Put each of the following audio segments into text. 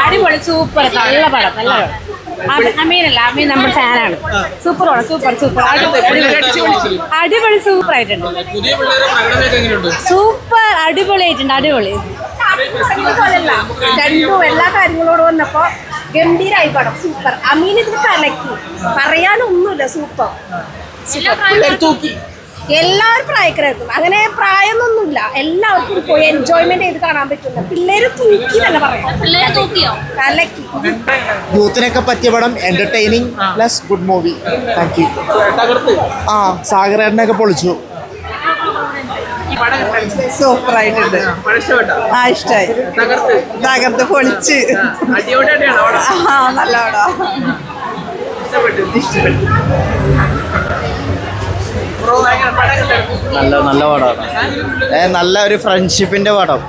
അടിപൊളി സൂപ്പർ നല്ല പടം നല്ല പടം. അമീനല്ല അമീൻ നമ്മുടെ ഫാനാണ്. സൂപ്പർ പടം സൂപ്പർ അടിപൊളി സൂപ്പർ ആയിട്ടുണ്ട്. സൂപ്പർ അടിപൊളിയായിട്ടുണ്ട് അടിപൊളി. രണ്ടും എല്ലാ കാര്യങ്ങളോടും വന്നപ്പോ ഗംഭീരായി പടം സൂപ്പർ. അമീൻ ഇത് കലക്കി പറയാനൊന്നുമില്ല സൂപ്പർ. എല്ലാവരും പ്രായക്കാർക്കും അങ്ങനെ പ്രായമൊന്നുമില്ല, എല്ലാവർക്കും പോയി എൻജോയ്മെന്റ് ചെയ്ത് കാണാൻ പറ്റുന്ന പിള്ളേര് തൂക്കി തന്നെ പറയാം. പിള്ളേര് തൂക്കിയോ കലക്കി. യൂത്തിനൊക്കെ പറ്റിയ പടം, entertaining plus good movie. Thank you. ആ സാഗരേട്ടനൊക്കെ പൊളിച്ചു. സൂപ്പർ ആയിട്ടുണ്ട്. ആ ഇഷ്ടായി. തകർത്ത് പൊളിച്ച് നല്ല പടം. നല്ല പടമാണ്. നല്ല ഒരു ഫ്രണ്ട്ഷിപ്പിന്റെ പടം.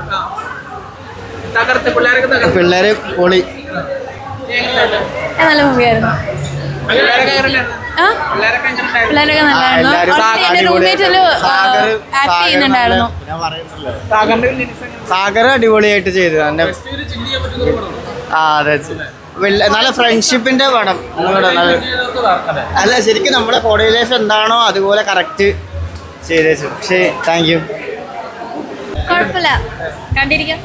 പിള്ളേര് പൊളി. നല്ല മൂവിയായിരുന്നു. പിള്ളേരൊക്കെ നല്ലായിരുന്നു. സാഗർ അടിപൊളിയായിട്ട് ചെയ്തു. ആ അതെ, നല്ല ഫ്രണ്ട്ഷിപ്പിന്റെ പടം. അല്ല ശരിക്കും നമ്മുടെ കോളേജ് ലൈഫ് എന്താണോ അതുപോലെ കറക്റ്റ് ചെയ്തേച്ചു. പക്ഷേ താങ്ക് യു. കുഴപ്പമില്ല, കണ്ടിരിക്കാം.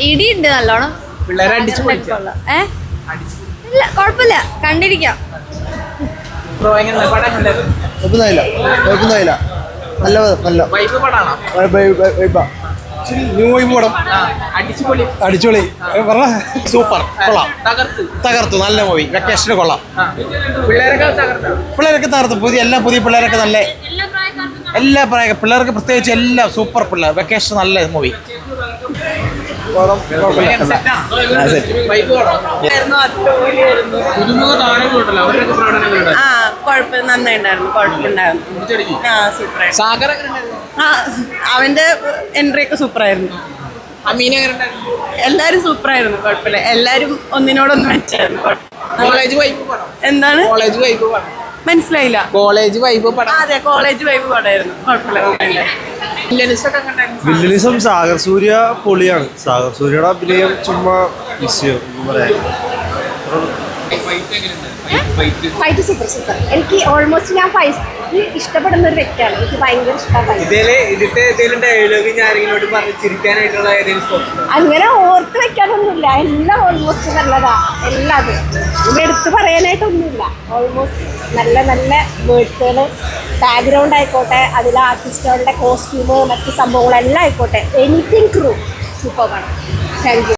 ഇടിയുണ്ട് നല്ലോണം. ഇല്ല കുഴപ്പമില്ല, കണ്ടിരിക്കാം. അടിച്ചോളി സൂപ്പർ കൊള്ളാം. തകർത്തു. നല്ല മൂവി. വെക്കേഷന് കൊള്ളാം. പിള്ളേരൊക്കെ തകർത്തു. പുതിയ പിള്ളേരൊക്കെ നല്ല എല്ലാ പ്രായ പിള്ളേർക്ക് പ്രത്യേകിച്ച് എല്ലാം സൂപ്പർ പിള്ളേർ. വെക്കേഷൻ നല്ല മൂവി. അവന്റെ എൻട്രി ഒക്കെ സൂപ്പറായിരുന്നു. എല്ലാരും സൂപ്പറായിരുന്നു. കുഴപ്പമില്ല, എല്ലാരും ഒന്നിനോടൊന്നും വെച്ചായിരുന്നു. എന്താണ് മനസ്സിലായില്ല? College vibe. അതെ, കോളേജ് വൈബ് പടമായിരുന്നു. കുഴപ്പമില്ല. വില്ലനിസം സാഗർ സൂര്യ പൊളിയാണ്. സാഗർ സൂര്യയുടെ അഭിനയം ചുമ്മാ പറയാൻ. Fight super. എനിക്ക് ഓൾമോസ്റ്റ് ഞാൻ ഫൈറ്റ് ഇഷ്ടപ്പെടുന്ന ഒരു വ്യക്തിയാണ്. എനിക്ക് ഭയങ്കര ഇഷ്ടമാണ്. അങ്ങനെ ഓർത്ത് വെക്കാനൊന്നുമില്ല, എല്ലാം ഓൾമോസ്റ്റ് നല്ലതാ. എല്ലാതും ഇവിടെ എടുത്ത് പറയാനായിട്ടൊന്നുമില്ല. ഓൾമോസ്റ്റ് നല്ല നല്ല വേർഡ്സുകൾ, ബാക്ക്ഗ്രൗണ്ട് ആയിക്കോട്ടെ, അതിലെ ആർട്ടിസ്റ്റുകളുടെ കോസ്റ്റ്യൂമ്, മറ്റ് സംഭവങ്ങളെല്ലാം ആയിക്കോട്ടെ, എനിത്തിങ് ക്രൂ സൂപ്പറാണ്. Thank you.